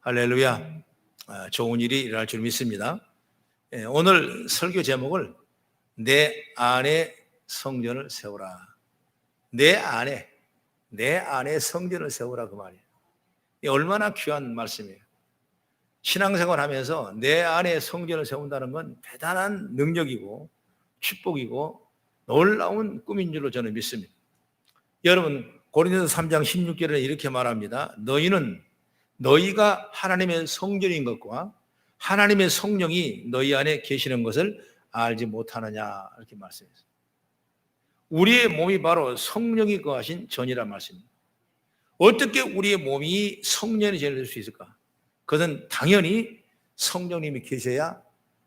할렐루야. 좋은 일이 일어날 줄 믿습니다. 오늘 설교 제목을 내 안에 성전을 세우라. 내 안에 성전을 세우라, 그 말이에요. 얼마나 귀한 말씀이에요. 신앙생활 하면서 내 안에 성전을 세운다는 건 대단한 능력이고 축복이고 놀라운 꿈인 줄로 저는 믿습니다. 여러분, 고린도서 3장 16절에 이렇게 말합니다. 너희가 하나님의 성전인 것과 하나님의 성령이 너희 안에 계시는 것을 알지 못하느냐, 이렇게 말씀했어요. 우리의 몸이 바로 성령이 거하신 전이란 말씀입니다. 어떻게 우리의 몸이 성전이 될 수 있을까? 그것은 당연히 성령님이 계셔야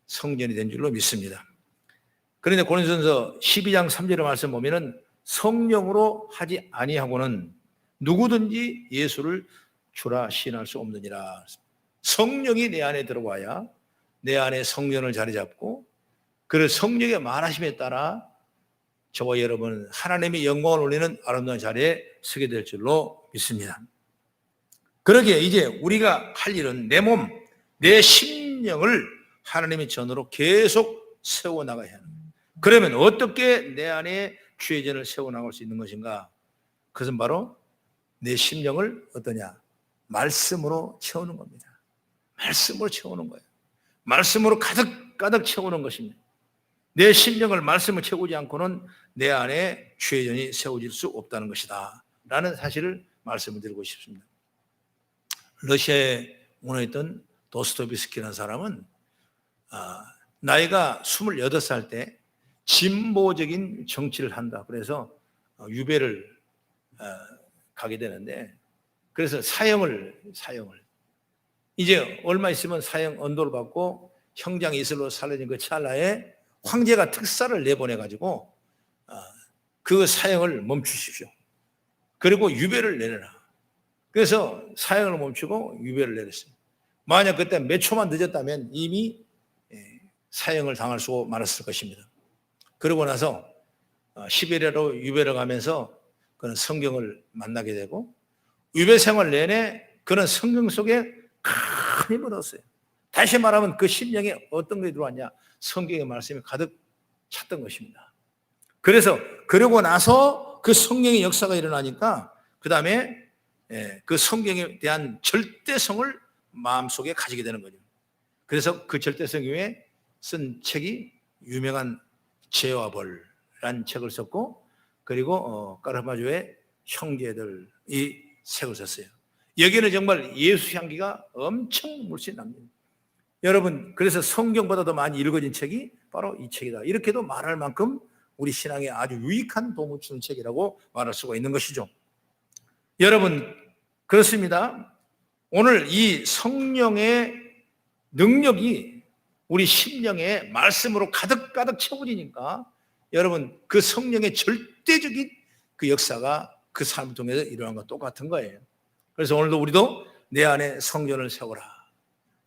성전이 된 줄로 믿습니다. 그런데 고린도전서 12장 3절의 말씀 보면은 성령으로 하지 아니하고는 누구든지 예수를 주라 시인할 수 없느니라. 성령이 내 안에 들어와야 내 안에 성전을 자리 잡고 그 성령의 말하심에 따라 저와 여러분은 하나님의 영광을 올리는 아름다운 자리에 서게 될 줄로 믿습니다. 그러기에 이제 우리가 할 일은 내 몸, 내 심령을 하나님의 전으로 계속 세워나가야 하는 거예요. 그러면 어떻게 내 안에 주의 전을 세워나갈 수 있는 것인가? 그것은 바로 내 심령을 어떠냐? 말씀으로 채우는 겁니다. 말씀으로 채우는 거예요. 말씀으로 가득 채우는 것입니다. 내 심령을 말씀을 채우지 않고는 내 안에 주의 전이 세워질 수 없다는 것이다 라는 사실을 말씀을 드리고 싶습니다. 러시아에 운영했던 도스토옙스키라는 사람은 나이가 28살 때 진보적인 정치를 한다. 그래서 유배를 가게 되는데, 그래서 사형을 이제 얼마 있으면 사형 언도를 받고 형장이 이슬로 살려진 그 찰나에 황제가 특사를 내보내가지고 그 사형을 멈추십시오. 그리고 유배를 내려라. 그래서 사형을 멈추고 유배를 내렸어요. 만약 그때 몇 초만 늦었다면 이미 사형을 당할 수 많았을 것입니다. 그러고 나서 시베리아로 유배를 가면서 그는 성경을 만나게 되고 유배 생활 내내 그는 성경 속에 큰 힘을 얻었어요. 다시 말하면 그 심령에 어떤 것이 들어왔냐? 성경의 말씀이 가득 찼던 것입니다. 그래서 그러고 나서 그 성령의 역사가 일어나니까 그 다음에 그 성경에 대한 절대성을 마음속에 가지게 되는 거죠. 그래서 그 절대성 위에 쓴 책이 유명한 죄와 벌이라는 책을 썼고, 그리고 까르마조의 형제들 이 책을 썼어요. 여기는 정말 예수 향기가 엄청 물씬 납니다. 여러분, 그래서 성경보다 더 많이 읽어진 책이 바로 이 책이다. 이렇게도 말할 만큼 우리 신앙에 아주 유익한 도움을 주는 책이라고 말할 수가 있는 것이죠. 여러분, 그렇습니다. 오늘 이 성령의 능력이 우리 심령에 말씀으로 가득 채워지니까 여러분, 그 성령의 절대적인 그 역사가 그 삶을 통해서 일어난 것과 똑같은 거예요. 그래서 오늘도 우리도 내 안에 성전을 세워라.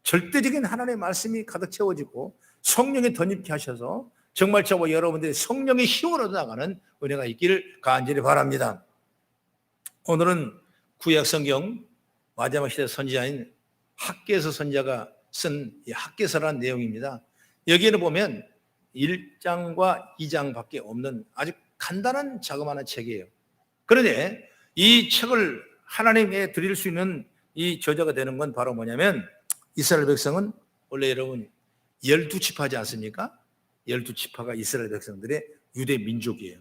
절대적인 하나님의 말씀이 가득 채워지고 성령이 덧입게 하셔서 정말 저와 여러분들이 성령의 힘으로 나가는 은혜가 있기를 간절히 바랍니다. 오늘은 구약 성경 마지막 시대 선지자인 학개서 선지자가 쓴 이 학개서라는 내용입니다. 여기에는 보면 1장과 2장밖에 없는 아주 간단한 자그마한 책이에요. 그런데 이 책을 하나님께 드릴 수 있는 이 저자가 되는 건 바로 뭐냐면, 이스라엘 백성은 원래 여러분 12지파지 않습니까? 12지파가 이스라엘 백성들의 유대 민족이에요.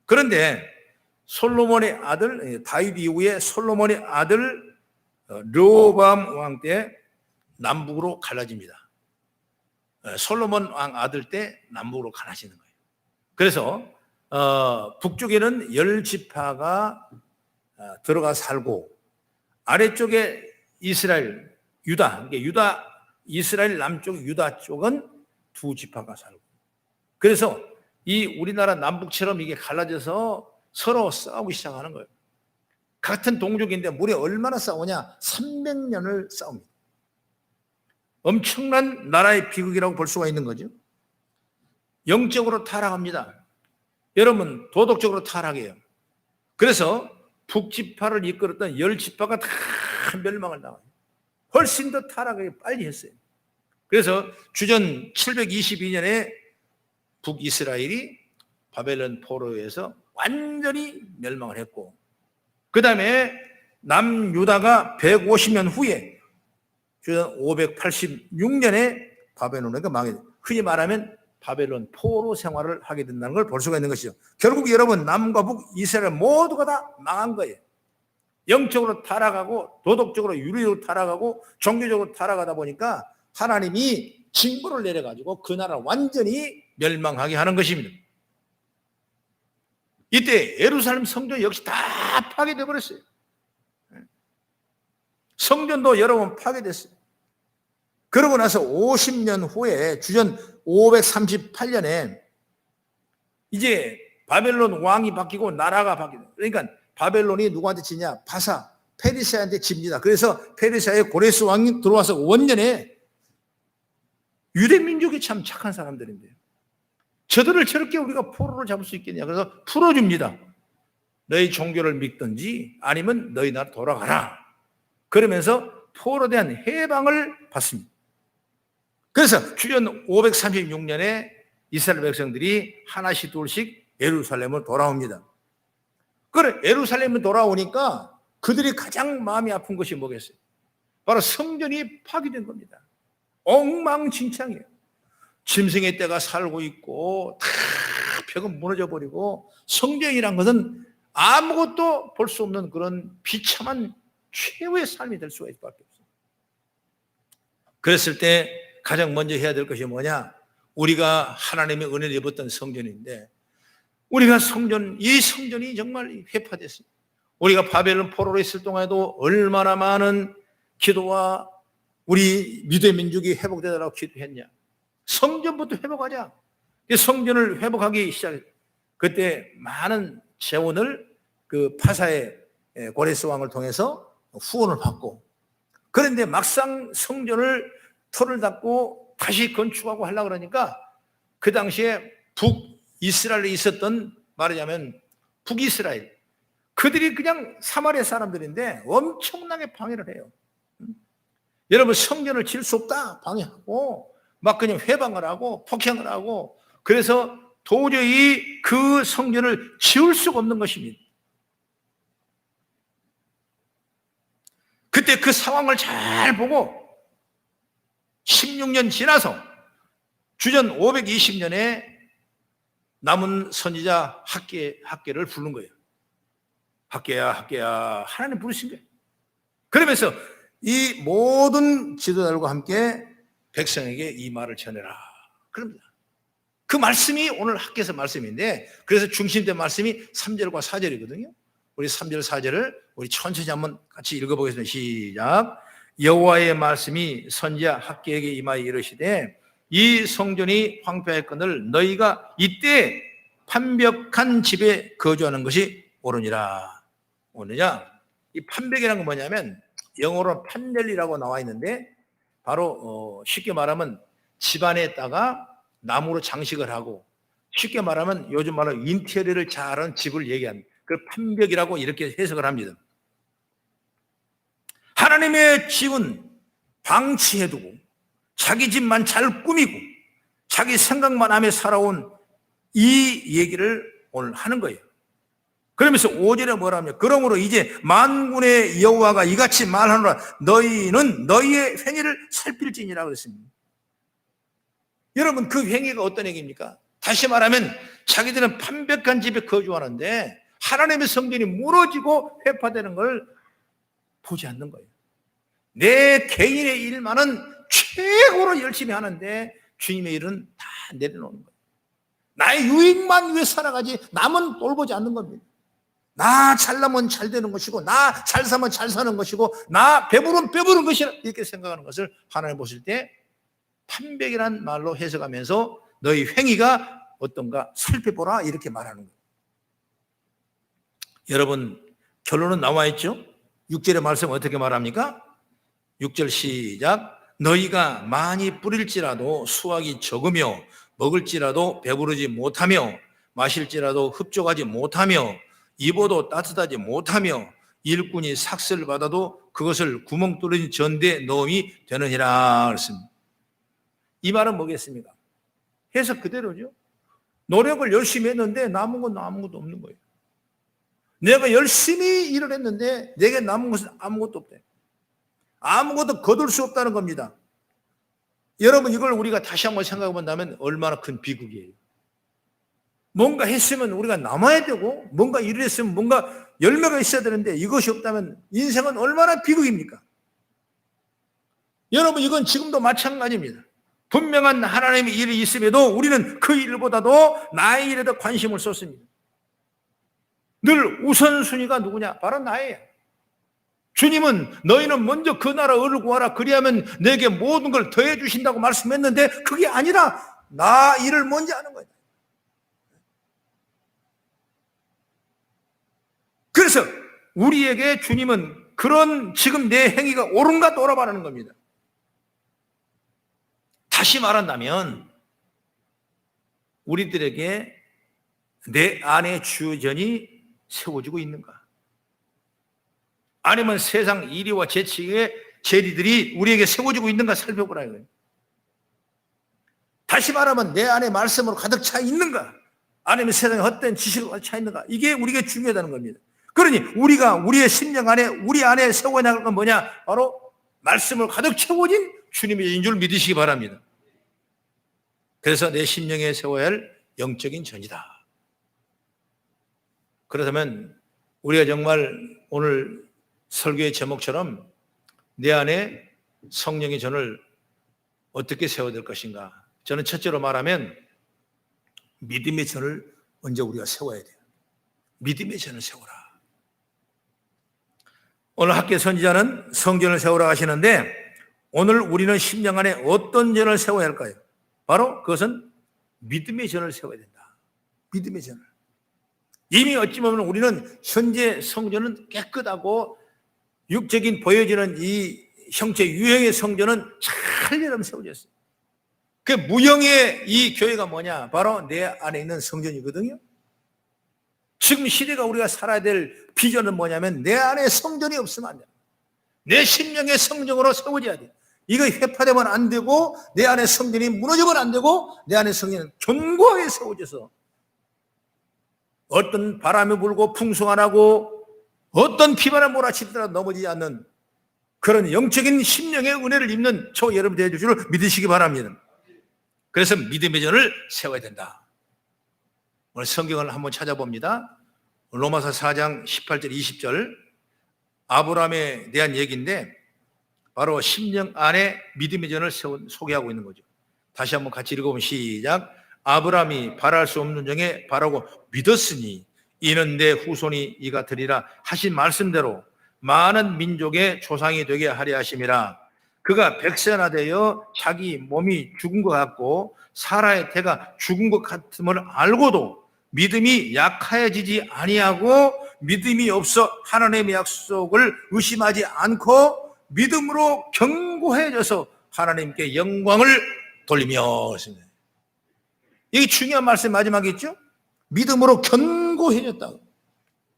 그런데 솔로몬의 아들, 다윗 이후에 솔로몬의 아들 르호보암 왕 때 남북으로 갈라집니다. 솔로몬 왕 아들 때 남북으로 갈라지는 거예요. 그래서 북쪽에는 10지파가 들어가 살고 아래쪽에 이스라엘, 유다, 이스라엘 남쪽 유다 쪽은 2지파가 살고, 그래서 이 우리나라 남북처럼 이게 갈라져서 서로 싸우기 시작하는 거예요. 같은 동족인데 무려 얼마나 싸우냐? 300년을 싸웁니다. 엄청난 나라의 비극이라고 볼 수가 있는 거죠. 영적으로 타락합니다. 여러분, 도덕적으로 타락해요. 그래서 북지파를 이끌었던 10지파가 다 멸망을 당해요. 훨씬 더 타락하게 빨리 했어요. 그래서 주전 722년에 북이스라엘이 바벨론 포로에서 완전히 멸망을 했고, 그 다음에 남유다가 150년 후에 주전 586년에 바벨론에게 망했어요. 흔히 말하면 바벨론 포로 생활을 하게 된다는 걸 볼 수가 있는 것이죠. 결국 여러분, 남과 북 이스라엘 모두가 다 망한 거예요. 영적으로 타락하고 도덕적으로 윤리적으로 타락하고 종교적으로 타락하다 보니까 하나님이 징벌을 내려가지고 그 나라를 완전히 멸망하게 하는 것입니다. 이때 예루살렘 성전 역시 다 파괴되어 버렸어요. 성전도 여러 번 파괴됐어요. 그러고 나서 50년 후에 주전 538년에 이제 바벨론 왕이 바뀌고 나라가 바뀌고, 그러니까 바벨론이 누구한테 지냐? 바사, 페르시아한테 집니다. 그래서 페르시아의 고레스 왕이 들어와서 원년에 유대 민족이 참 착한 사람들인데요. 저들을 저렇게 우리가 포로로 잡을 수 있겠냐? 그래서 풀어줍니다. 너희 종교를 믿든지 아니면 너희 나라 돌아가라. 그러면서 포로에 대한 해방을 받습니다. 그래서 주전 536년에 이스라엘 백성들이 하나씩 둘씩 예루살렘으로 돌아옵니다. 그래, 예루살렘으로 돌아오니까 그들이 가장 마음이 아픈 것이 뭐겠어요? 바로 성전이 파괴된 겁니다. 엉망진창이에요. 짐승의 떼가 살고 있고 다 벽은 무너져 버리고, 성전이란 것은 아무것도 볼 수 없는 그런 비참한 최후의 삶이 될 수가 있을 수밖에 없어요. 그랬을 때 가장 먼저 해야 될 것이 뭐냐? 우리가 하나님의 은혜를 입었던 성전인데, 우리가 이 성전이 정말 회파됐습니다. 우리가 바벨론 포로로 있을 동안에도 얼마나 많은 기도와 우리 믿음의 민족이 회복되더라고 기도했냐. 성전부터 회복하자. 성전을 회복하기 시작했어요. 그때 많은 재원을 그 파사의 고레스 왕을 통해서 후원을 받고, 그런데 막상 성전을 터를 닫고 다시 건축하고 하려고 그러니까 그 당시에 북이스라엘에 있었던, 말하자면 북이스라엘, 그들이 그냥 사마리아 사람들인데 엄청나게 방해를 해요. 여러분, 성전을 지을 수 없다 방해하고 막 그냥 회방을 하고 폭행을 하고, 그래서 도저히 그 성전을 지을 수가 없는 것입니다. 그때 그 상황을 잘 보고 16년 지나서 주전 520년에 남은 선지자 학개를 부른 거예요. 학개야 하나님 부르신 거예요. 그러면서 이 모든 지도자들과 함께 백성에게 이 말을 전해라 그럽니다. 그 말씀이 오늘 학개서 말씀인데, 그래서 중심된 말씀이 3절과 4절이거든요. 우리 3절 4절을 우리 천천히 한번 같이 읽어보겠습니다. 시작. 여호와의 말씀이 선지자 학개에게 임하여 이르시되, 이 성전이 황폐하였거늘 너희가 이때 판벽한 집에 거주하는 것이 옳으니라. 오느냐? 이 판벽이라는 건 뭐냐면 영어로 판넬이라고 나와 있는데, 바로 쉽게 말하면 집안에다가 나무로 장식을 하고, 쉽게 말하면 요즘 말로 인테리어를 잘하는 집을 얘기합니다. 그걸 판벽이라고 이렇게 해석을 합니다. 하나님의 집은 방치해두고 자기 집만 잘 꾸미고 자기 생각만 하며 살아온 이 얘기를 오늘 하는 거예요. 그러면서 5절에 뭐라 하면, 그러므로 이제 만군의 여호와가 이같이 말하노라, 너희는 너희의 행위를 살필지니라 그랬습니다. 여러분, 그 행위가 어떤 행위입니까? 다시 말하면 자기들은 판벽한 집에 거주하는데 하나님의 성전이 무너지고 회파되는 걸 보지 않는 거예요. 내 개인의 일만은 최고로 열심히 하는데 주님의 일은 다 내려놓는 거예요. 나의 유익만 위해 살아가지 남은 돌보지 않는 겁니다. 나 잘나면 잘 되는 것이고, 나 잘 사면 잘 사는 것이고, 나 배부르면 배부른 것이라 이렇게 생각하는 것을 하나님 보실 때 판백이란 말로 해석하면서 너희 행위가 어떤가 살펴보라 이렇게 말하는 거예요. 여러분, 결론은 나와 있죠? 6절의 말씀 어떻게 말합니까? 6절 시작. 너희가 많이 뿌릴지라도 수확이 적으며 먹을지라도 배부르지 못하며 마실지라도 흡족하지 못하며 입어도 따뜻하지 못하며 일꾼이 삭슬 받아도 그것을 구멍 뚫린 전대에 넣음이 되느니라 그랬습니다. 이 말은 뭐겠습니까? 해석 그대로죠. 노력을 열심히 했는데 남은 건 아무것도 없는 거예요. 내가 열심히 일을 했는데 내게 남은 것은 아무것도 없대. 아무것도 거둘 수 없다는 겁니다. 여러분, 이걸 우리가 다시 한번 생각해 본다면 얼마나 큰 비극이에요. 뭔가 했으면 우리가 남아야 되고, 뭔가 일을 했으면 뭔가 열매가 있어야 되는데 이것이 없다면 인생은 얼마나 비극입니까? 여러분, 이건 지금도 마찬가지입니다. 분명한 하나님의 일이 있음에도 우리는 그 일보다도 나의 일에 더 관심을 쏟습니다. 늘 우선순위가 누구냐? 바로 나예요. 주님은 너희는 먼저 그 나라 의를 구하라, 그리하면 내게 모든 걸 더해 주신다고 말씀했는데 그게 아니라 나 일을 먼저 하는 거예요. 그래서 우리에게 주님은 그런 지금 내 행위가 옳은가 돌아보라는 겁니다. 다시 말한다면 우리들에게 내 안의 주전이 세워지고 있는가? 아니면 세상 이리와 재치의 재리들이 우리에게 세워지고 있는가 살펴보라는 거예요. 다시 말하면 내 안에 말씀으로 가득 차 있는가? 아니면 세상에 헛된 지식으로 가득 차 있는가? 이게 우리에게 중요하다는 겁니다. 그러니 우리가 우리의 심령 안에, 우리 안에 세워 나갈 건 뭐냐? 바로 말씀을 가득 채워진 주님의 인 줄 믿으시기 바랍니다. 그래서 내 심령에 세워야 할 영적인 전이다. 그렇다면 우리가 정말 오늘 설교의 제목처럼 내 안에 성령의 전을 어떻게 세워야 될 것인가? 저는 첫째로 말하면 믿음의 전을 먼저 우리가 세워야 돼요. 믿음의 전을 세워라. 오늘 학교 선지자는 성전을 세우라 하시는데 오늘 우리는 심령 안에 어떤 전을 세워야 할까요? 바로 그것은 믿음의 전을 세워야 된다. 믿음의 전을. 이미 어찌 보면 우리는 현재 성전은 깨끗하고 육적인 보여지는 이 형체 유형의 성전은 잘 여러분 세워졌어요. 그 무형의 이 교회가 뭐냐? 바로 내 안에 있는 성전이거든요. 지금 시대가 우리가 살아야 될 비전은 뭐냐면 내 안에 성전이 없으면 안 돼. 내 심령의 성전으로 세워져야 돼. 이거 회파되면 안 되고 내 안에 성전이 무너지면 안 되고 내 안에 성전은 견고하게 세워져서 어떤 바람이 불고 풍성 안 하고 어떤 비바람 몰아치더라도 넘어지지 않는 그런 영적인 심령의 은혜를 입는 저 여러분 되어줄 줄 믿으시기 바랍니다. 그래서 믿음의 전을 세워야 된다. 오늘 성경을 한번 찾아봅니다. 로마서 4장 18절 20절 아브라함에 대한 얘기인데 바로 심령 안에 믿음의 전을 소개하고 있는 거죠. 다시 한번 같이 읽어보면 시작. 아브라함이 바랄 수 없는 중에 바라고 믿었으니 이는 내 후손이 이가 되리라 하신 말씀대로 많은 민족의 조상이 되게 하려 하심이라. 그가 백세나 되어 자기 몸이 죽은 것 같고 사라의 태가 죽은 것 같음을 알고도 믿음이 약해지지 아니하고 믿음이 없어 하나님의 약속을 의심하지 않고 믿음으로 견고해져서 하나님께 영광을 돌리며 했습니다. 이게 중요한 말씀 마지막에 있죠? 믿음으로 견고해졌다고.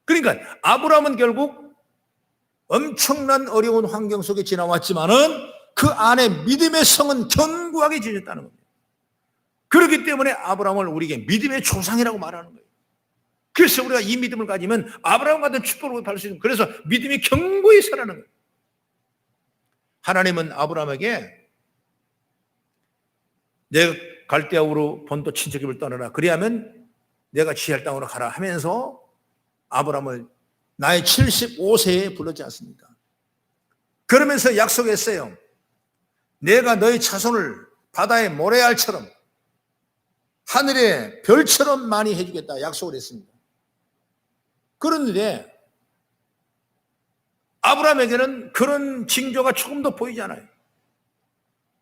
그러니까 아브라함은 결국 엄청난 어려운 환경 속에 지나왔지만은 그 안에 믿음의 성은 견고하게 지어졌다는 겁니다. 그렇기 때문에 아브라함을 우리에게 믿음의 조상이라고 말하는 거예요. 그래서 우리가 이 믿음을 가지면 아브라함 같은 축복을 받을 수 있는, 그래서 믿음이 견고히 서라는 거예요. 하나님은 아브라함에게 내가 갈대아우로 본토 친척집을 떠나라, 그리하면 내가 지할 땅으로 가라 하면서 아브라함을 나이 75세에 불렀지 않습니까? 그러면서 약속했어요. 내가 너의 자손을 바다의 모래알처럼 하늘의 별처럼 많이 해주겠다 약속을 했습니다. 그런데 아브라함에게는 그런 징조가 조금 더 보이지 않아요.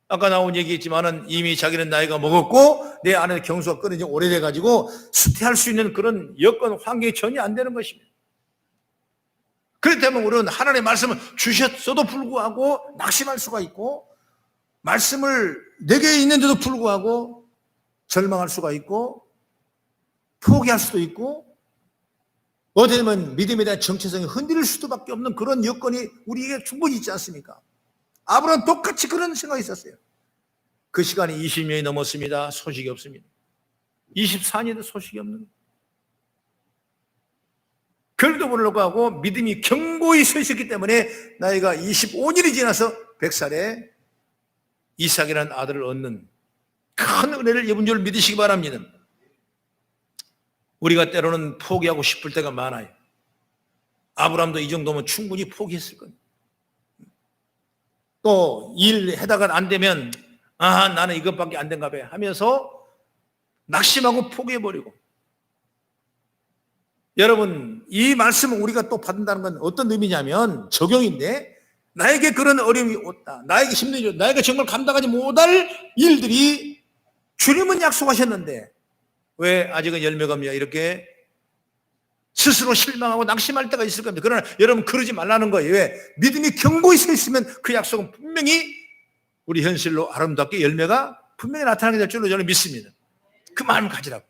아까 나온 얘기했지만은 이미 자기는 나이가 먹었고 내 안에 경수가 끊어진 지 오래돼가지고 수태할 수 있는 그런 여건 환경이 전혀 안 되는 것입니다. 그렇다면 우리는 하나님의 말씀을 주셨어도 불구하고 낙심할 수가 있고, 말씀을 내게 있는데도 불구하고 절망할 수가 있고, 포기할 수도 있고, 어떻게 보면 믿음에 대한 정체성이 흔들릴 수밖에 없는 그런 여건이 우리에게 충분히 있지 않습니까? 아브라함 똑같이 그런 생각이 있었어요. 그 시간이 20년이 넘었습니다. 소식이 없습니다. 24년도 소식이 없는 거예요. 그럼에도 불구하고 믿음이 견고히 서 있었기 때문에 나이가 25년이 지나서 100살에 이삭이라는 아들을 얻는 큰 은혜를 입은 줄 믿으시기 바랍니다. 우리가 때로는 포기하고 싶을 때가 많아요. 아브라함도 이 정도면 충분히 포기했을 겁니다. 또 일하다가 안 되면 나는 이것밖에 안 된가 봐 하면서 낙심하고 포기해버리고. 여러분, 이 말씀을 우리가 또 받는다는 건 어떤 의미냐면 적용인데, 나에게 그런 어려움이 왔다, 나에게 힘든 일, 나에게 정말 감당하지 못할 일들이 주님은 약속하셨는데 왜 아직은 열매가 없냐, 이렇게 스스로 실망하고 낙심할 때가 있을 겁니다. 그러나 여러분, 그러지 말라는 거예요. 왜? 믿음이 견고히 서 있으면 그 약속은 분명히 우리 현실로 아름답게 열매가 분명히 나타나게 될 줄로 저는 믿습니다. 그 마음을 가지라고.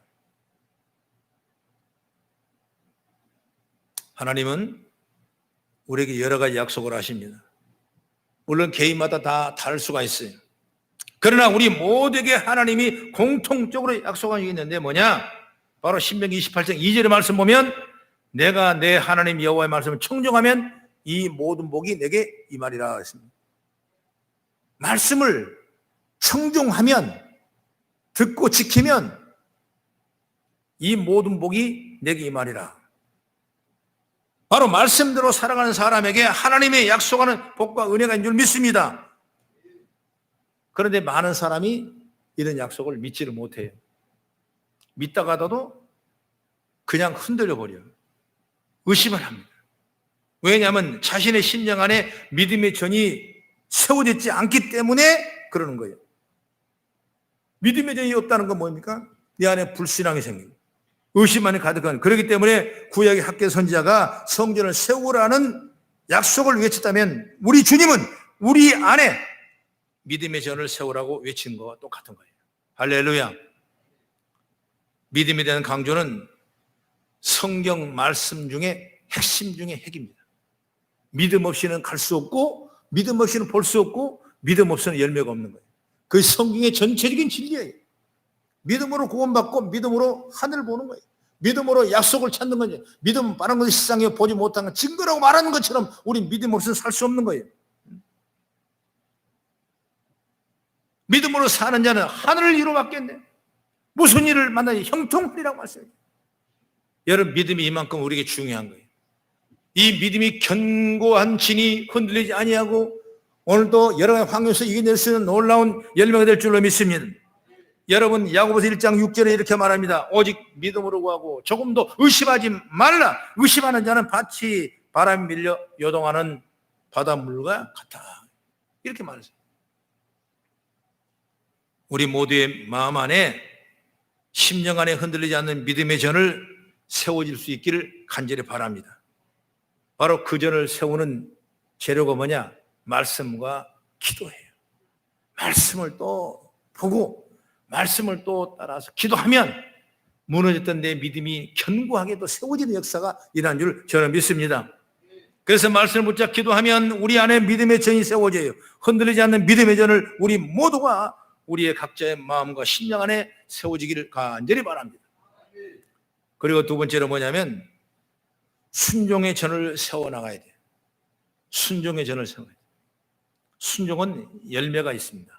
하나님은 우리에게 여러 가지 약속을 하십니다. 물론 개인마다 다 다를 수가 있어요. 그러나 우리 모두에게 하나님이 공통적으로 약속한 게 있는데 뭐냐? 바로 신명기 28장 2절의 말씀 보면, 내가 내 하나님 여호와의 말씀을 청종하면 이 모든 복이 내게 임하리라 했습니다. 말씀을 청종하면, 듣고 지키면 이 모든 복이 내게 임하리라. 바로 말씀대로 살아가는 사람에게 하나님의 약속하는 복과 은혜가 있는 줄 믿습니다. 그런데 많은 사람이 이런 약속을 믿지를 못해요. 믿다가도 그냥 흔들려 버려요. 의심을 합니다. 왜냐하면 자신의 심령 안에 믿음의 전이 세워졌지 않기 때문에 그러는 거예요. 믿음의 전이 없다는 건 뭡니까? 내 안에 불신앙이 생기고 의심만이 가득한. 그렇기 때문에 구약의 학개 선지자가 성전을 세우라는 약속을 외쳤다면 우리 주님은 우리 안에 믿음의 전을 세우라고 외친 것과 똑같은 거예요. 할렐루야. 믿음에 대한 강조는 성경 말씀 중에 핵심 중에 핵입니다. 믿음 없이는 갈 수 없고, 믿음 없이는 볼 수 없고, 믿음 없이는 열매가 없는 거예요. 그 성경의 전체적인 진리예요. 믿음으로 구원받고 믿음으로 하늘을 보는 거예요. 믿음으로 약속을 찾는 거죠. 믿음은 빠른 것을 세상에 보지 못한 증거라고 말하는 것처럼 우리 믿음 없이는 살 수 없는 거예요. 믿음으로 사는 자는 하늘을 이루받겠네. 무슨 일을 만나니 형통하리라고 말씀해요. 여러분, 믿음이 이만큼 우리에게 중요한 거예요. 이 믿음이 견고한 진이 흔들리지 아니하고 오늘도 여러 가지 환경에서 이겨낼 수 있는 놀라운 열매가 될 줄로 믿습니다. 여러분, 야고보서 1장 6절에 이렇게 말합니다. 오직 믿음으로 구하고 조금도 의심하지 말라. 의심하는 자는 밭이 바람에 밀려 요동하는 바닷물과 같아. 이렇게 말했어요. 우리 모두의 마음 안에, 심령 안에 흔들리지 않는 믿음의 전을 세워질 수 있기를 간절히 바랍니다. 바로 그 전을 세우는 재료가 뭐냐? 말씀과 기도예요. 말씀을 또 보고 말씀을 또 따라서 기도하면 무너졌던 내 믿음이 견고하게 또 세워지는 역사가 일어난 줄 저는 믿습니다. 그래서 말씀을 붙잡고 기도하면 우리 안에 믿음의 전이 세워져요. 흔들리지 않는 믿음의 전을 우리 모두가 우리의 각자의 마음과 심령 안에 세워지기를 간절히 바랍니다. 그리고 두 번째로 뭐냐면 순종의 전을 세워나가야 돼요. 순종의 전을 세워야 돼요. 순종은 열매가 있습니다.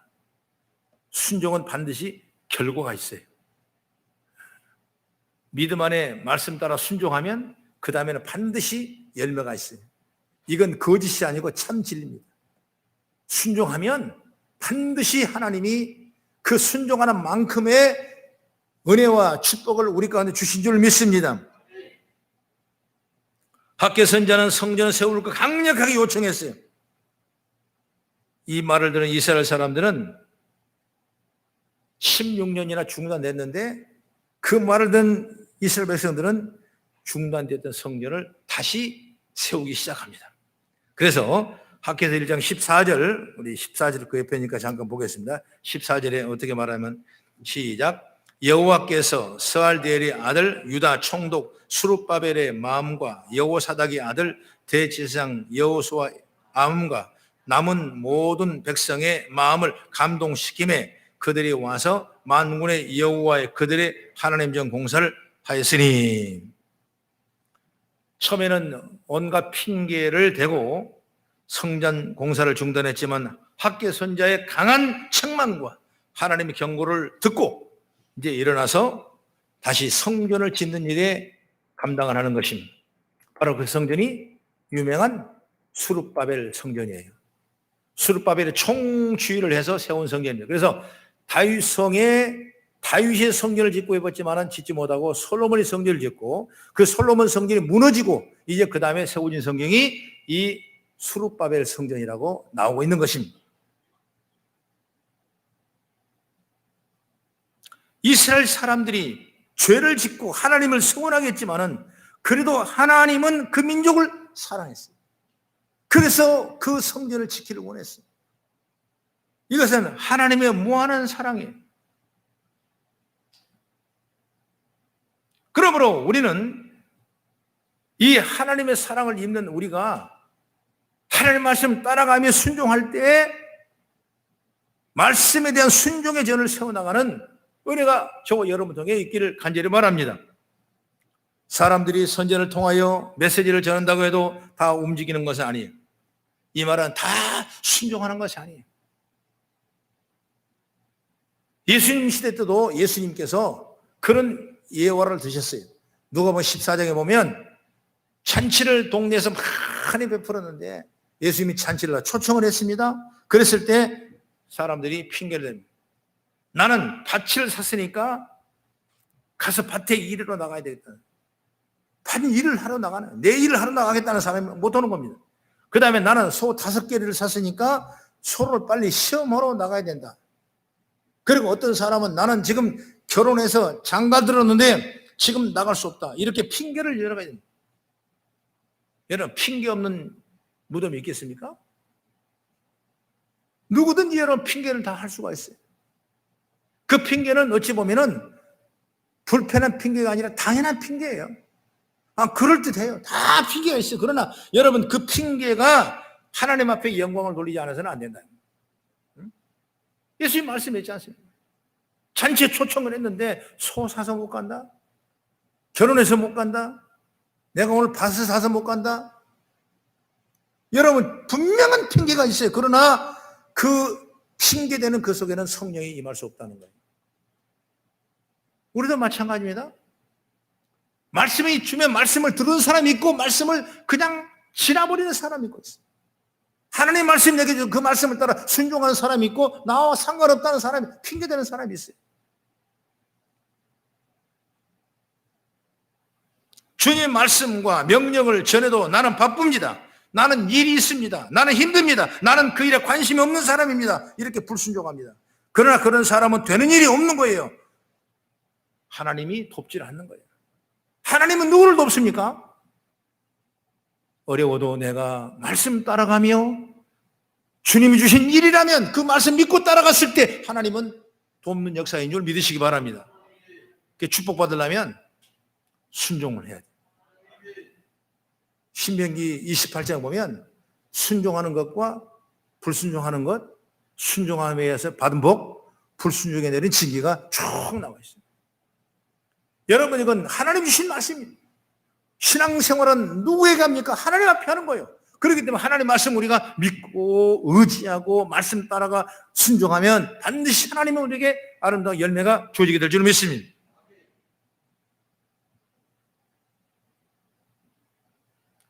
순종은 반드시 결과가 있어요. 믿음 안에 말씀 따라 순종하면 그 다음에는 반드시 열매가 있어요. 이건 거짓이 아니고 참 진리입니다. 순종하면 반드시 하나님이 그 순종하는 만큼의 은혜와 축복을 우리 가운데 주신 줄 믿습니다. 학개 선지자는 성전을 세울 거 강력하게 요청했어요. 이 말을 들은 이스라엘 사람들은 16년이나 중단됐는데 그 말을 듣는 이스라엘 백성들은 중단됐던 성전을 다시 세우기 시작합니다. 그래서 학개서 1장 14절, 우리 14절 그 옆에니까 잠깐 보겠습니다. 14절에 어떻게 말하면 시작. 여호와께서 스알디엘의 아들 유다 총독 수룹바벨의 마음과 여호사닥의 아들 대제사장 여호수아의 마음과 남은 모든 백성의 마음을 감동시키매 그들이 와서 만군의 여호와의 그들의 하나님 전 공사를 하였으니. 처음에는 온갖 핑계를 대고 성전 공사를 중단했지만 학계 선자의 강한 책망과 하나님의 경고를 듣고 이제 일어나서 다시 성전을 짓는 일에 감당을 하는 것입니다. 바로 그 성전이 유명한 수룹바벨 성전이에요. 수룹바벨이 총주의를 해서 세운 성전입니다. 그래서 다윗의 성전을 짓고 해봤지만 짓지 못하고 솔로몬이 성전을 짓고 그 솔로몬 성전이 무너지고 이제 그 다음에 세워진 성경이 이 수룹바벨 성전이라고 나오고 있는 것입니다. 이스라엘 사람들이 죄를 짓고 하나님을 서원하겠지만은 그래도 하나님은 그 민족을 사랑했어요. 그래서 그 성전을 지키를 원했어요. 이것은 하나님의 무한한 사랑이에요. 그러므로 우리는 이 하나님의 사랑을 입는 우리가 하나님의 말씀 따라가며 순종할 때 말씀에 대한 순종의 전을 세워나가는 은혜가 저와 여러분 통해 있기를 간절히 바랍니다. 사람들이 선전을 통하여 메시지를 전한다고 해도 다 움직이는 것은 아니에요. 이 말은 다 순종하는 것이 아니에요. 예수님 시대 때도 예수님께서 그런 예화를 드셨어요. 누가복음 14장에 보면 잔치를 동네에서 많이 베풀었는데 예수님이 잔치를 초청을 했습니다. 그랬을 때 사람들이 핑계를 댑니다. 나는 밭을 샀으니까 가서 밭에 일하러 나가야 되겠다. 밭 일을 하러 나가는, 내 일을 하러 나가겠다는 사람이 못 오는 겁니다. 그 다음에 나는 소 5개를 샀으니까 소를 빨리 시험하러 나가야 된다. 그리고 어떤 사람은 나는 지금 결혼해서 장가 들었는데 지금 나갈 수 없다. 이렇게 핑계를 여러 가지. 여러분, 핑계 없는 무덤이 있겠습니까? 누구든지 여러분 핑계를 다 할 수가 있어요. 그 핑계는 어찌 보면은 불편한 핑계가 아니라 당연한 핑계예요. 그럴듯해요. 다 핑계가 있어요. 그러나 여러분 그 핑계가 하나님 앞에 영광을 돌리지 않아서는 안 된다. 예수님 말씀했지 않습니까? 잔치에 초청을 했는데 소 사서 못 간다? 결혼해서 못 간다? 내가 오늘 밭을 사서 못 간다? 여러분 분명한 핑계가 있어요. 그러나 그 핑계되는 그 속에는 성령이 임할 수 없다는 거예요. 우리도 마찬가지입니다. 말씀이 주면 말씀을 들은 사람이 있고 말씀을 그냥 지나버리는 사람이 있고 있어요. 하나님 말씀 내게 준 그 말씀을 따라 순종하는 사람이 있고 나와 상관없다는 사람이, 핑계대는 사람이 있어요. 주님 말씀과 명령을 전해도 나는 바쁩니다. 나는 일이 있습니다. 나는 힘듭니다. 나는 그 일에 관심이 없는 사람입니다. 이렇게 불순종합니다. 그러나 그런 사람은 되는 일이 없는 거예요. 하나님이 돕질 않는 거예요. 하나님은 누구를 돕습니까? 어려워도 내가 말씀 따라가며 주님이 주신 일이라면 그 말씀 믿고 따라갔을 때 하나님은 돕는 역사인 줄 믿으시기 바랍니다. 축복받으려면 순종을 해야 돼요. 신명기 28장 보면 순종하는 것과 불순종하는 것, 순종함에 의해서 받은 복, 불순종에 내린 징계가 쭉 나와 있어요. 여러분 이건 하나님 주신 말씀입니다. 신앙생활은 누구에게 합니까? 하나님 앞에 하는 거예요. 그렇기 때문에 하나님 말씀 우리가 믿고 의지하고 말씀 따라가 순종하면 반드시 하나님은 우리에게 아름다운 열매가 주어지게 될 줄 믿습니다.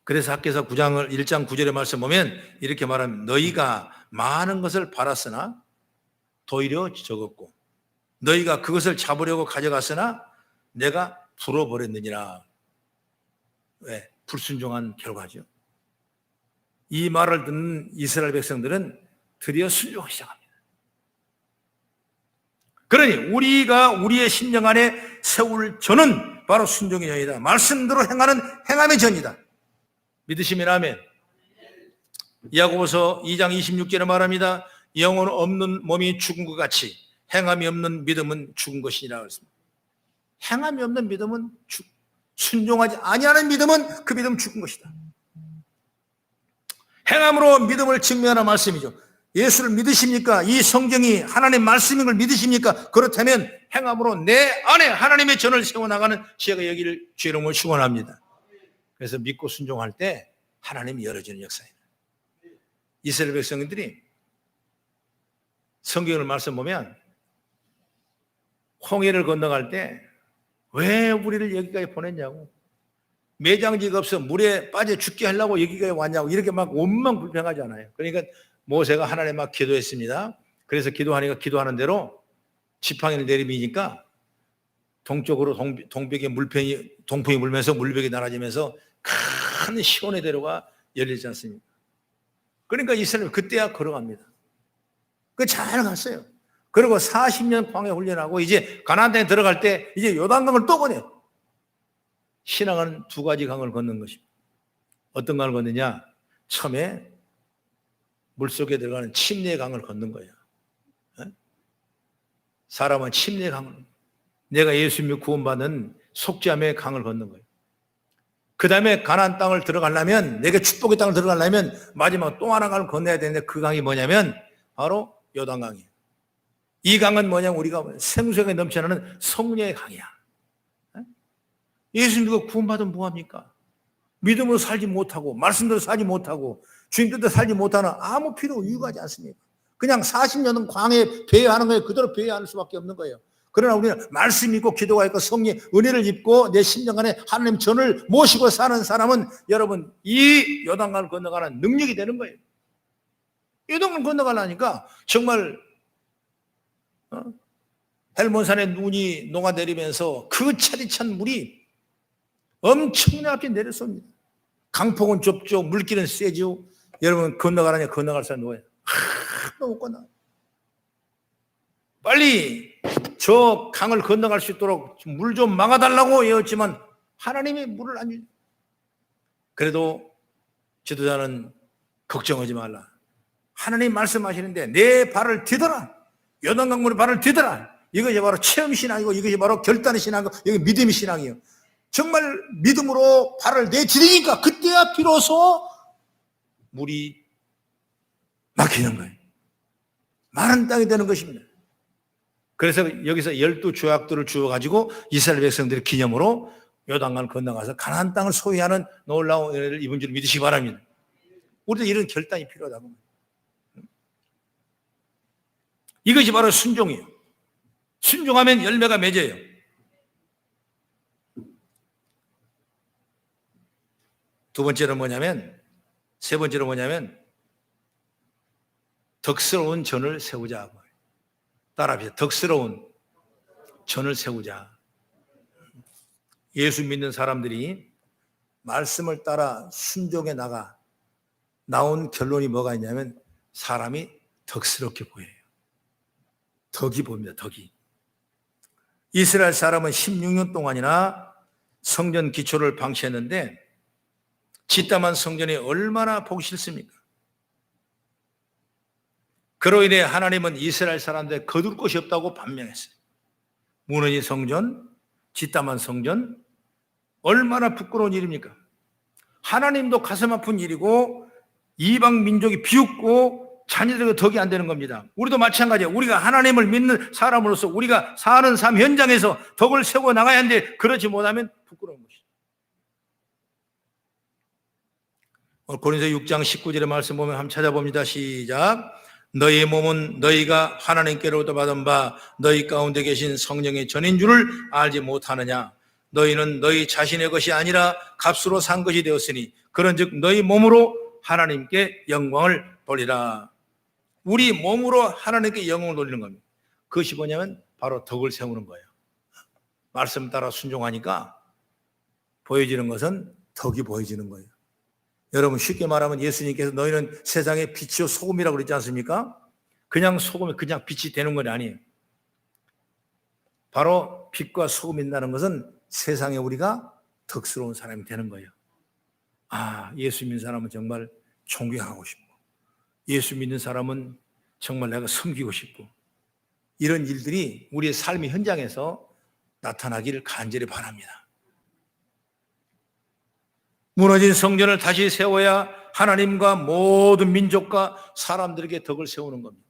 그래서 학개서 1장 9절의 말씀 보면 이렇게 말합니다. 너희가 많은 것을 바랐으나 도리어 적었고 너희가 그것을 잡으려고 가져갔으나 내가 풀어버렸느니라. 왜? 불순종한 결과죠. 이 말을 듣는 이스라엘 백성들은 드디어 순종하기 시작합니다. 그러니 우리가 우리의 심령 안에 세울 전은 바로 순종의 전이다. 말씀대로 행하는 행함의 전이다. 믿으시면 아멘. 야고보서 2장 26절에 말합니다. 영혼 없는 몸이 죽은 것 같이 행함이 없는 믿음은 죽은 것이니라 그랬습니다. 행함이 없는 믿음은 순종하지 아니하는 믿음은 그 믿음은 죽은 것이다. 행함으로 믿음을 증명하는 말씀이죠. 예수를 믿으십니까? 이 성경이 하나님 말씀인 걸 믿으십니까? 그렇다면 행함으로 내 안에 하나님의 전을 세워나가는 지혜가 여기를 주의 이름으로 축원합니다. 그래서 믿고 순종할 때 하나님이 열어주는 역사입니다. 이스라엘 백성들이 성경을 말씀 보면 홍해를 건너갈 때 왜 우리를 여기까지 보냈냐고, 매장지가 없어 물에 빠져 죽게 하려고 여기까지 왔냐고 이렇게 막 원망 불평하잖아요. 그러니까 모세가 하나님 막 기도했습니다. 그래서 기도하니까 기도하는 대로 지팡이를 내리미니까 동쪽으로 동벽에 물편이 동풍이 불면서 물벽이 낮아지면서 큰 시온의 대로가 열리지 않습니까? 그러니까 이스라엘 그때야 걸어갑니다. 그 잘 갔어요. 그리고 40년 광야 훈련하고 이제 가나안 땅에 들어갈 때 이제 요단강을 또 건네. 신앙은 두 가지 강을 걷는 것입니다. 어떤 강을 걷느냐? 처음에 물속에 들어가는 침례의 강을 걷는 거예요. 사람은 침례의 강을, 내가 예수 믿고 구원받는 속죄함의 강을 걷는 거예요. 그 다음에 가나안 땅을 들어가려면, 내가 축복의 땅을 들어가려면 마지막 또 하나 강을 건너야 되는데 그 강이 뭐냐면 바로 요단강이에요. 이 강은 뭐냐면 우리가 생수가 넘쳐나는 성령의 강이야. 예수 믿고 구원받으면 뭐합니까? 믿음으로 살지 못하고 말씀대로 살지 못하고 주님 뜻대로 살지 못하는 아무 필요 유익하지 않습니까? 그냥 40년은 광야에 배회하는 거예요. 그대로 배회할 수밖에 없는 거예요. 그러나 우리는 말씀 있고 기도가 있고 성령 은혜를 입고 내 심령 안에 하나님 전을 모시고 사는 사람은 여러분 이 요단강을 건너가는 능력이 되는 거예요. 요단강을 건너가려니까 정말 헬몬산에 눈이 녹아내리면서 그 차디찬 물이 엄청나게 내려쏩니다. 강폭은 좁죠. 물길은 세죠. 여러분 건너가라니 건너갈 사람 누구예요? 하나도 못 건너. 빨리 저 강을 건너갈 수 있도록 물 좀 막아달라고 얘기했지만 하나님이 물을 안 주죠. 그래도 지도자는 걱정하지 말라. 하나님 말씀하시는데 내 발을 디뎌라. 요단강물에 발을 디뎌라. 이것이 바로 체험신앙이고 이것이 바로 결단의 신앙이고 여기 믿음의 신앙이에요. 정말 믿음으로 발을 내디디니까 그때야 비로소 물이 막히는 거예요. 마른 땅이 되는 것입니다. 그래서 여기서 12조약들을 주어가지고 이스라엘 백성들의 기념으로 요단강을 건너가서 가나안 땅을 소유하는 놀라운 은혜를 입은 줄 믿으시기 바랍니다. 우리도 이런 결단이 필요하다고. 이것이 바로 순종이에요. 순종하면 열매가 맺어요. 두 번째로 뭐냐면, 세 번째로 뭐냐면 덕스러운 전을 세우자. 따라합시다. 덕스러운 전을 세우자. 예수 믿는 사람들이 말씀을 따라 순종해 나온 결론이 뭐가 있냐면 사람이 덕스럽게 보여요. 덕이 보입니다. 덕이. 이스라엘 사람은 16년 동안이나 성전 기초를 방치했는데 짓담한 성전이 얼마나 보기 싫습니까? 그로 인해 하나님은 이스라엘 사람들의 거둘 곳이 없다고 반명했어요. 무너진 성전, 짓담한 성전, 얼마나 부끄러운 일입니까? 하나님도 가슴 아픈 일이고 이방 민족이 비웃고 자녀들에게 덕이 안 되는 겁니다. 우리도 마찬가지예요. 우리가 하나님을 믿는 사람으로서 우리가 사는 삶 현장에서 덕을 세워 나가야 하는데 그렇지 못하면 부끄러운 것이죠. 고린도 6장 19절의 말씀 보면 한번 찾아봅니다. 시작. 너희 몸은 너희가 하나님께로부터 받은 바 너희 가운데 계신 성령의 전인 줄을 알지 못하느냐. 너희는 너희 자신의 것이 아니라 값으로 산 것이 되었으니 그런즉 너희 몸으로 하나님께 영광을 돌리라. 우리 몸으로 하나님께 영광을 돌리는 겁니다. 그것이 뭐냐면 바로 덕을 세우는 거예요. 말씀 따라 순종하니까 보여지는 것은 덕이 보여지는 거예요. 여러분 쉽게 말하면 예수님께서 너희는 세상의 빛이요 소금이라고 그랬지 않습니까? 그냥 소금이 그냥 빛이 되는 건 아니에요. 바로 빛과 소금이 있다는 것은 세상에 우리가 덕스러운 사람이 되는 거예요. 아, 예수 믿는 사람은 정말 존경하고 싶고 예수 믿는 사람은 정말 내가 섬기고 싶고 이런 일들이 우리의 삶의 현장에서 나타나기를 간절히 바랍니다. 무너진 성전을 다시 세워야 하나님과 모든 민족과 사람들에게 덕을 세우는 겁니다.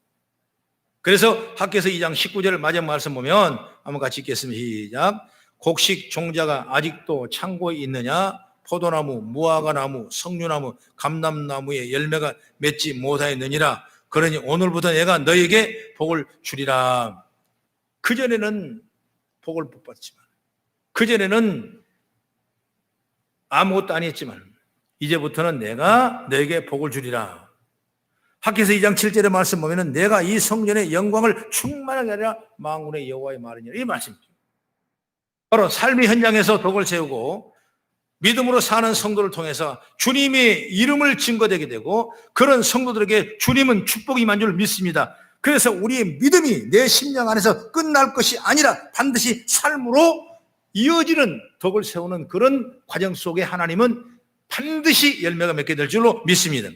그래서 학개서 2장 19절 마지막 말씀 보면 한번 같이 읽겠습니다. 시작. 곡식 종자가 아직도 창고에 있느냐? 포도나무, 무화과나무, 석류나무, 감람나무의 열매가 맺지 못하였느니라. 그러니 오늘부터 내가 너에게 복을 주리라. 그전에는 복을 못 받지만, 그전에는 아무것도 아니었지만 이제부터는 내가 너에게 복을 주리라. 학개서 2장 7절의 말씀 보면은 내가 이 성전의 영광을 충만하게 하리라 만군의 여호와의 말이니라. 이 말씀입니다. 바로 삶의 현장에서 덕을 세우고 믿음으로 사는 성도를 통해서 주님의 이름을 증거되게 되고 그런 성도들에게 주님은 축복이 임한 줄 믿습니다. 그래서 우리의 믿음이 내 심령 안에서 끝날 것이 아니라 반드시 삶으로 이어지는 덕을 세우는 그런 과정 속에 하나님은 반드시 열매가 맺게 될 줄로 믿습니다.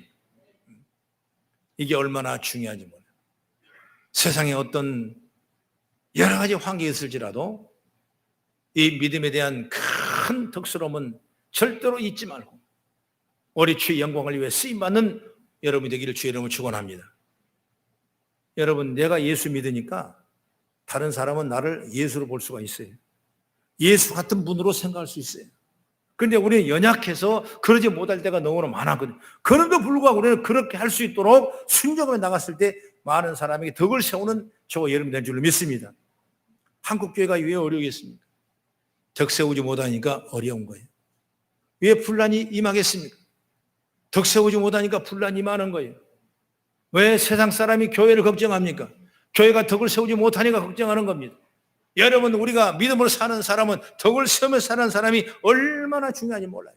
이게 얼마나 중요한지 몰라요. 세상에 어떤 여러 가지 환경이 있을지라도 이 믿음에 대한 큰 덕스러움은 절대로 잊지 말고 우리 주의 영광을 위해 쓰임받는 여러분이 되기를 주의 이름으로 축원합니다. 여러분, 내가 예수 믿으니까 다른 사람은 나를 예수로 볼 수가 있어요. 예수 같은 분으로 생각할 수 있어요. 그런데 우리는 연약해서 그러지 못할 때가 너무나 많았거든요. 그런데도 불구하고 우리는 그렇게 할 수 있도록 순종하며 나갔을 때 많은 사람에게 덕을 세우는 저와 여러분이 된 줄로 믿습니다. 한국교회가 왜 어려우겠습니까? 덕 세우지 못하니까 어려운 거예요. 왜 분란이 임하겠습니까? 덕 세우지 못하니까 분란이 임하는 거예요. 왜 세상 사람이 교회를 걱정합니까? 교회가 덕을 세우지 못하니까 걱정하는 겁니다. 여러분, 우리가 믿음으로 사는 사람은 덕을 세우며 사는 사람이 얼마나 중요한지 몰라요.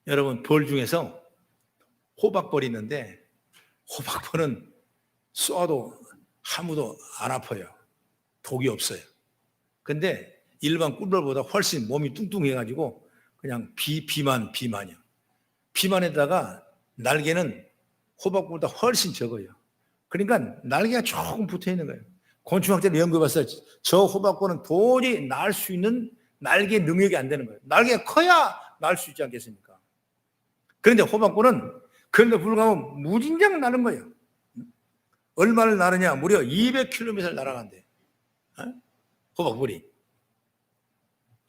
여러분, 벌 중에서 호박벌이 있는데 호박벌은 쏘아도 아무도 안 아파요. 독이 없어요. 근데 일반 꿀벌보다 훨씬 몸이 뚱뚱해가지고 그냥 비만이요. 비만에다가 날개는 호박벌보다 훨씬 적어요. 그러니까 날개가 조금 붙어 있는 거예요. 곤충학자를 연구해봤어요. 저 호박벌은 도저히 날 수 있는 날개 능력이 안 되는 거예요. 날개가 커야 날 수 있지 않겠습니까? 그런데 호박벌은 그런데 불구하고 무진장 나는 거예요. 얼마를 나르냐? 무려 200km를 날아간대. 호박벌이.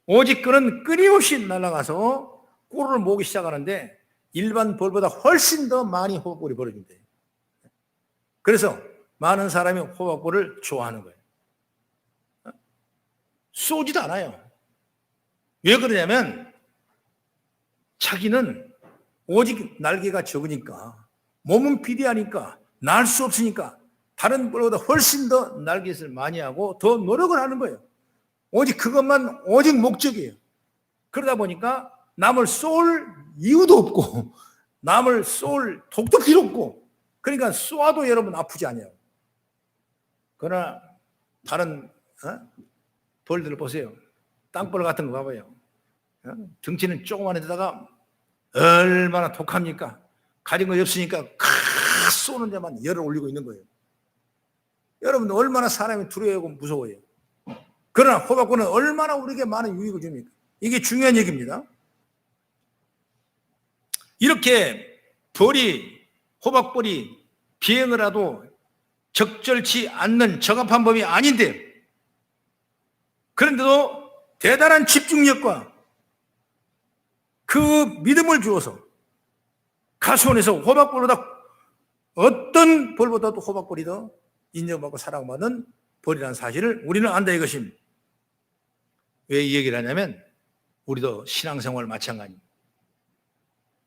오직 그는 끊임없이 날아가서 꿀을 모으기 시작하는데 일반 벌보다 훨씬 더 많이 호박벌이 벌어진대요. 그래서 많은 사람이 호박벌을 좋아하는 거예요. 쏘지도 않아요. 왜 그러냐면 자기는 오직 날개가 적으니까 몸은 비대하니까 날 수 없으니까 다른 벌보다 훨씬 더 날갯을 많이 하고 더 노력을 하는 거예요. 오직 그것만 오직 목적이에요. 그러다 보니까 남을 쏠 이유도 없고 남을 쏠 독도 필요 없고 그러니까 쏘아도 여러분 아프지 않아요. 그러나 다른 벌들을 보세요. 땅벌 같은 거 봐봐요. 등치는 조그만 데다가 얼마나 독합니까? 가진 거 없으니까 쏘는 데만 열을 올리고 있는 거예요. 여러분 얼마나 사람이 두려워하고 무서워요. 그러나 호박벌은 얼마나 우리에게 많은 유익을 줍니까? 이게 중요한 얘기입니다. 이렇게 호박벌이 비행을 해도 적절치 않는 적합한 법이 아닌데 그런데도 대단한 집중력과 그 믿음을 주어서 가수원에서 호박벌보다 어떤 벌보다도 호박벌이 더 인정받고 사랑받는 벌이라는 사실을 우리는 안다 이것입니다. 왜 이 얘기를 하냐면 우리도 신앙생활 마찬가지입니다.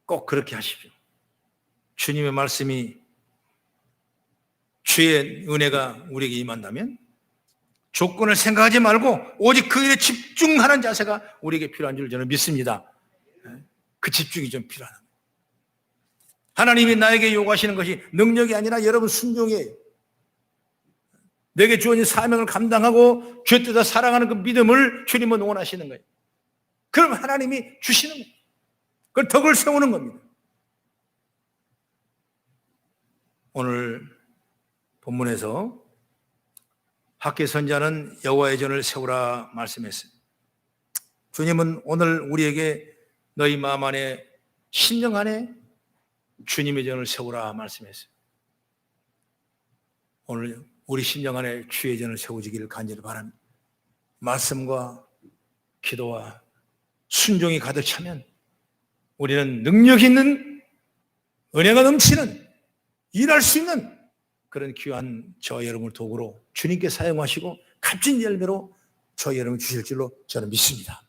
꼭 그렇게 하십시오. 주님의 말씀이 주의 은혜가 우리에게 임한다면 조건을 생각하지 말고 오직 그 일에 집중하는 자세가 우리에게 필요한 줄 저는 믿습니다. 그 집중이 좀 필요하다. 하나님이 나에게 요구하시는 것이 능력이 아니라 여러분 순종이에요. 내게 주어진 사명을 감당하고 주의 뜻을 사랑하는 그 믿음을 주님은 원하시는 거예요. 그럼 하나님이 주시는 거예요. 그걸 덕을 세우는 겁니다. 오늘 본문에서 학계 선자는 여호와의 전을 세우라 말씀했어요. 주님은 오늘 우리에게 너희 마음 안에 심령 안에 주님의 전을 세우라 말씀했어요. 오늘 우리 심령 안에 주의 전을 세워지기를 간절히 바랍니다. 말씀과 기도와 순종이 가득 차면 우리는 능력 있는 은혜가 넘치는 일할 수 있는 그런 귀한 저와 여러분을 도구로 주님께 사용하시고 값진 열매로 저와 여러분 주실 줄로 저는 믿습니다.